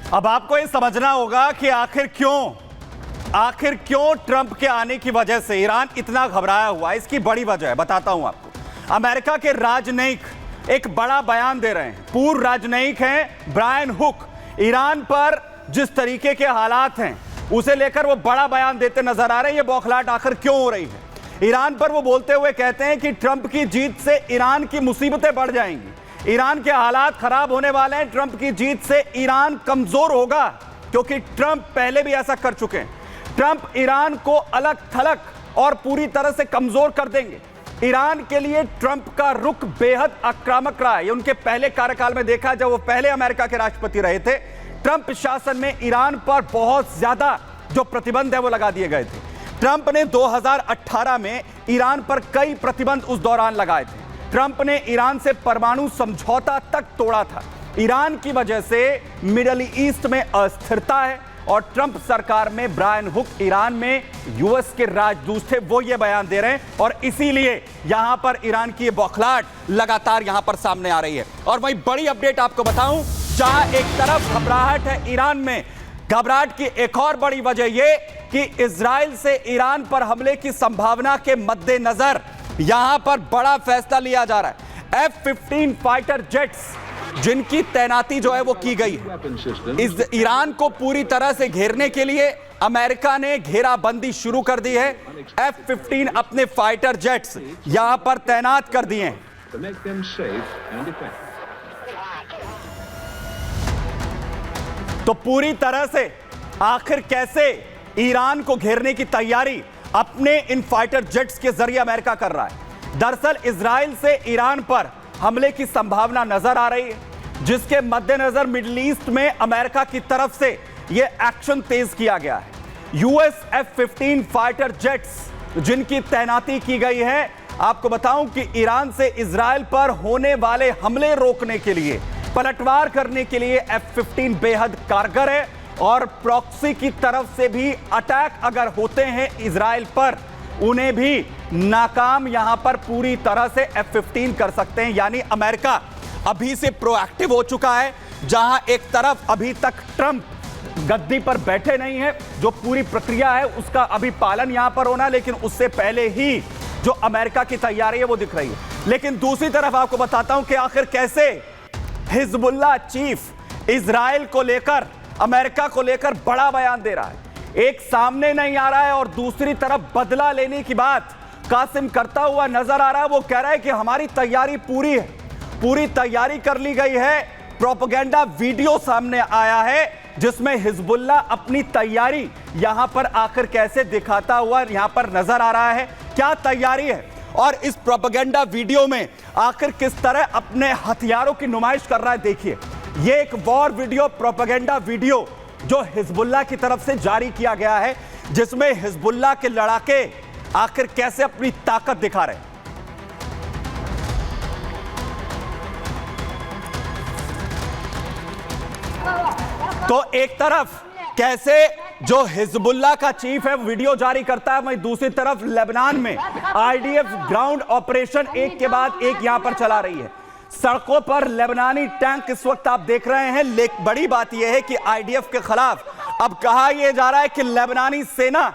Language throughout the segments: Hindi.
अब आपको ये समझना होगा कि आखिर क्यों ट्रंप के आने की वजह से ईरान इतना घबराया हुआ है। इसकी बड़ी वजह है, बताता हूं आपको। अमेरिका के राजनयिक एक बड़ा बयान दे रहे हैं। पूर्व राजनयिक हैं ब्रायन हुक। ईरान पर जिस तरीके के हालात हैं उसे लेकर वो बड़ा बयान देते नजर आ रहे हैं। ये बौखलाहट आखिर क्यों हो रही है ईरान पर? वो बोलते हुए कहते हैं कि ट्रंप की जीत से ईरान की मुसीबतें बढ़ जाएंगी, ईरान के हालात खराब होने वाले हैं। ट्रंप की जीत से ईरान कमजोर होगा, क्योंकि ट्रंप पहले भी ऐसा कर चुके हैं। ट्रंप ईरान को अलग थलग और पूरी तरह से कमजोर कर देंगे। ईरान के लिए ट्रंप का रुख बेहद आक्रामक रहा है। ये उनके पहले कार्यकाल में देखा जब वो पहले अमेरिका के राष्ट्रपति रहे थे। ट्रंप शासन में ईरान पर बहुत ज्यादा जो प्रतिबंध है वो लगा दिए गए थे। ट्रंप ने 2018 में ईरान पर कई प्रतिबंध उस दौरान लगाए थे। ट्रंप ने ईरान से परमाणु समझौता तक तोड़ा था। ईरान की वजह से मिडल ईस्ट में अस्थिरता है और ट्रंप सरकार में ब्रायन हुक ईरान में यूएस के राजदूत थे, वो ये बयान दे रहे हैं और इसीलिए यहां पर ईरान की ये बौखलाहट लगातार यहां पर सामने आ रही है। और वही बड़ी अपडेट आपको बताऊं, जहां एक तरफ घबराहट है ईरान में, घबराहट की एक और बड़ी वजह ये कि इजराइल से ईरान पर हमले की संभावना के मद्देनजर यहां पर बड़ा फैसला लिया जा रहा है। F-15 फाइटर जेट्स जिनकी तैनाती जो है वो की गई है। इस ईरान को पूरी तरह से घेरने के लिए अमेरिका ने घेराबंदी शुरू कर दी है। F-15 अपने फाइटर जेट्स यहां पर तैनात कर दिए हैं। तो पूरी तरह से आखिर कैसे ईरान को घेरने की तैयारी अपने इन फाइटर जेट्स के जरिए अमेरिका कर रहा है। दरअसल इजराइल से ईरान पर हमले की संभावना नजर आ रही है, जिसके मद्देनजर मिडिल ईस्ट में अमेरिका की तरफ से यह एक्शन तेज किया गया है। यूएस F-15 फाइटर जेट्स जिनकी तैनाती की गई है। आपको बताऊं कि ईरान से इजराइल पर होने वाले हमले रोकने के लिए, पलटवार करने के लिए F-15 बेहद कारगर है और प्रॉक्सी की तरफ से भी अटैक अगर होते हैं इजराइल पर, उन्हें भी नाकाम यहां पर पूरी तरह से F-15 कर सकते हैं। यानी अमेरिका अभी से प्रोएक्टिव हो चुका है। जहां एक तरफ अभी तक ट्रंप गद्दी पर बैठे नहीं है, जो पूरी प्रक्रिया है उसका अभी पालन यहां पर होना, लेकिन उससे पहले ही जो अमेरिका की तैयारी है वो दिख रही है। लेकिन दूसरी तरफ आपको बताता हूं कि आखिर कैसे हिजबुल्लाह चीफ इजराइल को लेकर, अमेरिका को लेकर बड़ा बयान दे रहा है। एक सामने नहीं आ रहा है और दूसरी तरफ बदला लेने की बात कासिम करता हुआ नजर आ रहा है। वो कह रहा है कि हमारी तैयारी पूरी है, पूरी तैयारी कर ली गई है। प्रोपेगेंडा वीडियो सामने आया है जिसमें हिजबुल्लाह अपनी तैयारी यहां पर आकर कैसे दिखाता हुआ यहां पर नजर आ रहा है। क्या तैयारी है और इस प्रोपेगेंडा वीडियो में आखिर किस तरह अपने हथियारों की नुमाइश कर रहा है। देखिए, ये एक वॉर वीडियो, प्रोपेगेंडा वीडियो जो हिजबुल्लाह की तरफ से जारी किया गया है, जिसमें हिजबुल्लाह के लड़ाके आखिर कैसे अपनी ताकत दिखा रहे हैं। तो एक तरफ कैसे जो हिजबुल्लाह का चीफ है वीडियो जारी करता है, वहीं दूसरी तरफ लेबनान में आईडीएफ ग्राउंड ऑपरेशन एक के बाद एक यहां पर चला रही है। सड़कों पर लेबनानी टैंक इस वक्त आप देख रहे हैं। लेकिन बड़ी बात यह है कि आईडीएफ के खिलाफ अब कहा यह जा रहा है कि लेबनानी सेना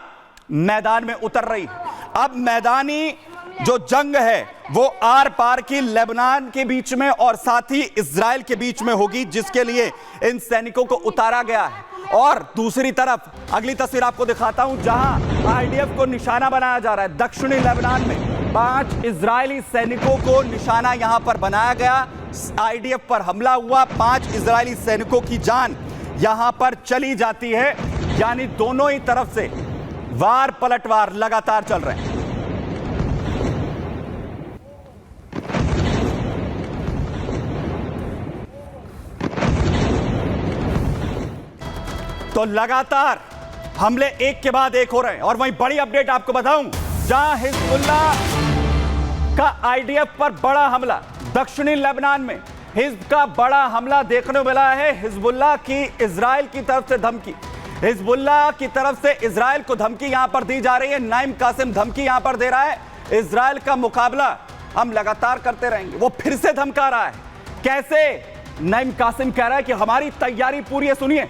मैदान में उतर रही है। अब मैदानी जो जंग है वो आर पार की लेबनान के बीच में और साथ ही इजराइल के बीच में होगी, जिसके लिए इन सैनिकों को उतारा गया है। और दूसरी तरफ अगली तस्वीर आपको दिखाता हूं, जहां आईडीएफ को निशाना बनाया जा रहा है। दक्षिणी लेबनान में 5 इजरायली सैनिकों को निशाना यहां पर बनाया गया। आईडीएफ पर हमला हुआ, 5 इजरायली सैनिकों की जान यहां पर चली जाती है। यानी दोनों ही तरफ से वार पलटवार लगातार चल रहे हैं। तो लगातार हमले एक के बाद एक हो रहे हैं। और वहीं बड़ी अपडेट आपको बताऊं, जहां हिजबुल्लाह का आईडीएफ पर बड़ा हमला, दक्षिणी लेबनान में हिजब का बड़ा हमला देखने को मिला है। हिजबुल्लाह की इजराइल की तरफ से धमकी, हिजबुल्लाह की तरफ से इजराइल को धमकी यहां पर दी जा रही है। नईम कासिम धमकी यहां पर दे रहा है, इजराइल का मुकाबला हम लगातार करते रहेंगे। वो फिर से धमका रहा है। कैसे? नईम कासिम कह रहा है कि हमारी तैयारी पूरी है। सुनिए,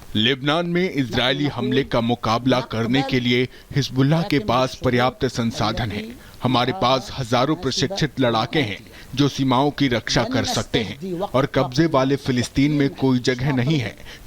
लेबनान में इजरायली हमले का मुकाबला करने के लिए हिजबुल्लाह के पास पर्याप्त संसाधन है। हमारे पास हजारों प्रशिक्षित लड़ाके हैं जो सीमाओं की रक्षा कर सकते हैं और कब्जे वाले फिलिस्तीन में कोई जगह नहीं है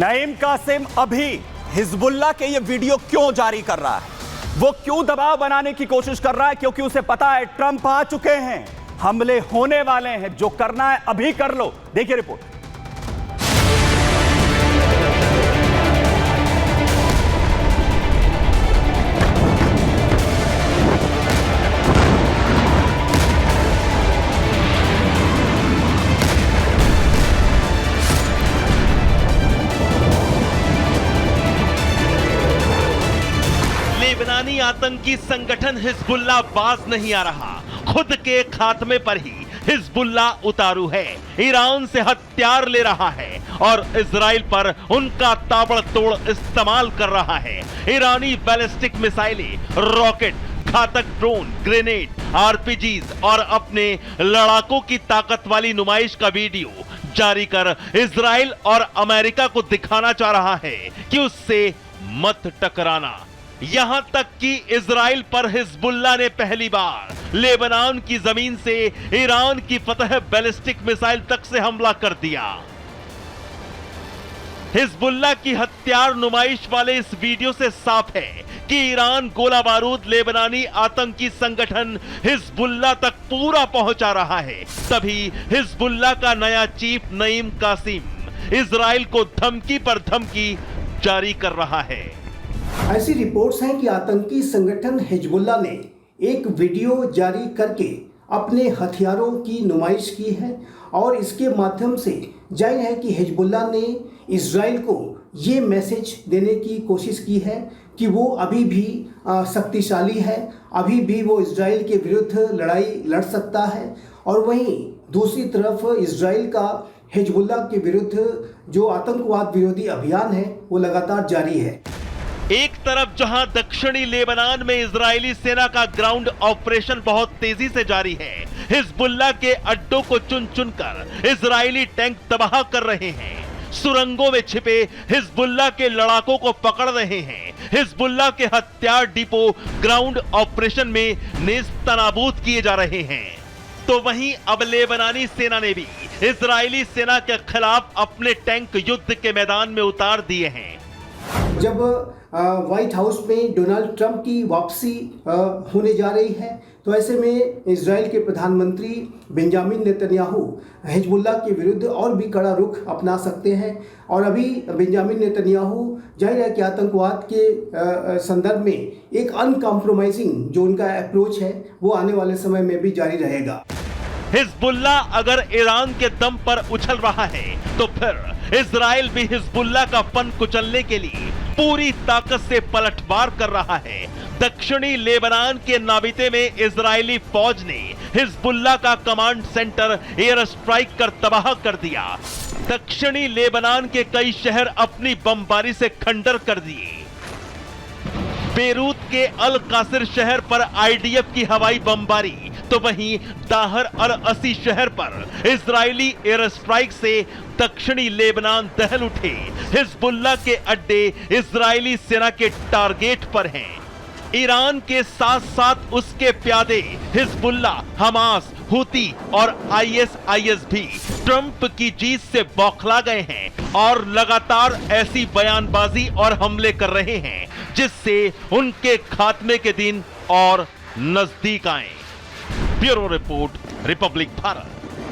नईम कासिम अभी हिजबुल्लाह के ये वीडियो क्यों जारी कर रहा है? वो क्यों दबाव बनाने की कोशिश कर रहा है? क्योंकि उसे पता है ट्रंप आ चुके हैं, हमले होने वाले हैं, जो करना है अभी कर लो। देखिए रिपोर्ट। लेबनानी आतंकी संगठन हिजबुल्लाह बाज नहीं आ रहा। खुद के खात्मे पर ही हिजबुल्लाह उतारू है, ईरान से हथियार ले रहा है और इजराइल पर उनका ताबड़तोड़ इस्तेमाल कर रहा है। ईरानी बैलिस्टिक मिसाइलें, रॉकेट, घातक ड्रोन, ग्रेनेड, आरपीजीज और अपने लड़ाकों की ताकत वाली नुमाइश का वीडियो जारी कर इजराइल और अमेरिका को दिखाना चाह रहा है कि उससे मत टकराना। यहां तक कि इजराइल पर हिजबुल्लाह ने पहली बार लेबनान की जमीन से ईरान की फतह बैलिस्टिक मिसाइल तक से हमला कर दिया। हिजबुल्लाह की हथियार नुमाइश वाले इस वीडियो से साफ है कि ईरान गोला बारूद लेबनानी आतंकी संगठन हिजबुल्लाह तक पूरा पहुंचा रहा है। तभी हिजबुल्लाह का नया चीफ नईम कासिम इजराइल को धमकी पर धमकी जारी कर रहा है। ऐसी रिपोर्ट्स हैं कि आतंकी संगठन हिजबुल्लाह ने एक वीडियो जारी करके अपने हथियारों की नुमाइश की है और इसके माध्यम से जाहिर है कि हिजबुल्लाह ने इजराइल को ये मैसेज देने की कोशिश की है कि वो अभी भी शक्तिशाली है, अभी भी वो इजराइल के विरुद्ध लड़ाई लड़ सकता है। और वहीं दूसरी तरफ इजराइल का हिजबुल्लाह के विरुद्ध जो आतंकवाद विरोधी अभियान है वो लगातार जारी है। एक तरफ जहां दक्षिणी लेबनान में इजरायली सेना का ग्राउंड ऑपरेशन बहुत तेजी से जारी है, हिजबुल्लाह के अड्डों को चुन चुनकर इजरायली टैंक तबाह कर रहे हैं, सुरंगों में छिपे हिजबुल्लाह के लड़ाकों को पकड़ रहे हैं, हिजबुल्लाह के हथियार डिपो ग्राउंड ऑपरेशन में नेस्तनाबूद किए जा रहे हैं, तो वहीं अब लेबनानी सेना ने भी इजरायली सेना के खिलाफ अपने टैंक युद्ध के मैदान में उतार दिए हैं। जब व्हाइट हाउस में डोनाल्ड ट्रंप की वापसी होने जा रही है तो ऐसे में इजराइल के प्रधानमंत्री बेंजामिन नेतन्याहू हिजबुल्लाह के विरुद्ध और भी कड़ा रुख अपना सकते हैं। और अभी बेंजामिन नेतन्याहू जाहिर है कि आतंकवाद के संदर्भ में एक अनकॉम्प्रोमाइजिंग जो उनका अप्रोच है वो आने वाले समय में भी जारी रहेगा। हिजबुल्लाह अगर ईरान के दम पर उछल रहा है तो फिर इजराइल भी हिजबुल्लाह का फन कुचलने के लिए पूरी ताकत से पलटवार कर रहा है। दक्षिणी लेबनान के नाबिते में इजरायली फौज ने हिजबुल्लाह का कमांड सेंटर एयर स्ट्राइक कर तबाह कर दिया। दक्षिणी लेबनान के कई शहर अपनी बमबारी से खंडर कर दिए। बेरूत के अल कासिर शहर पर आईडीएफ की हवाई बमबारी, तो वहीं दाहर अल असी शहर पर इजरायली एयर स्ट्राइक से दक्षिणी लेबनान दहल उठे। हिजबुल्लाह के अड्डे इजरायली सेना के टारगेट पर हैं। ईरान के साथ साथ उसके प्यादे हिजबुल्लाह, हमास, हुती और आईएसआईएस भी ट्रंप की जीत से बौखला गए हैं और लगातार ऐसी बयानबाजी और हमले कर रहे हैं जिससे उनके खात्मे के दिन और नजदीक आए। Bureau report, Republic Bharat.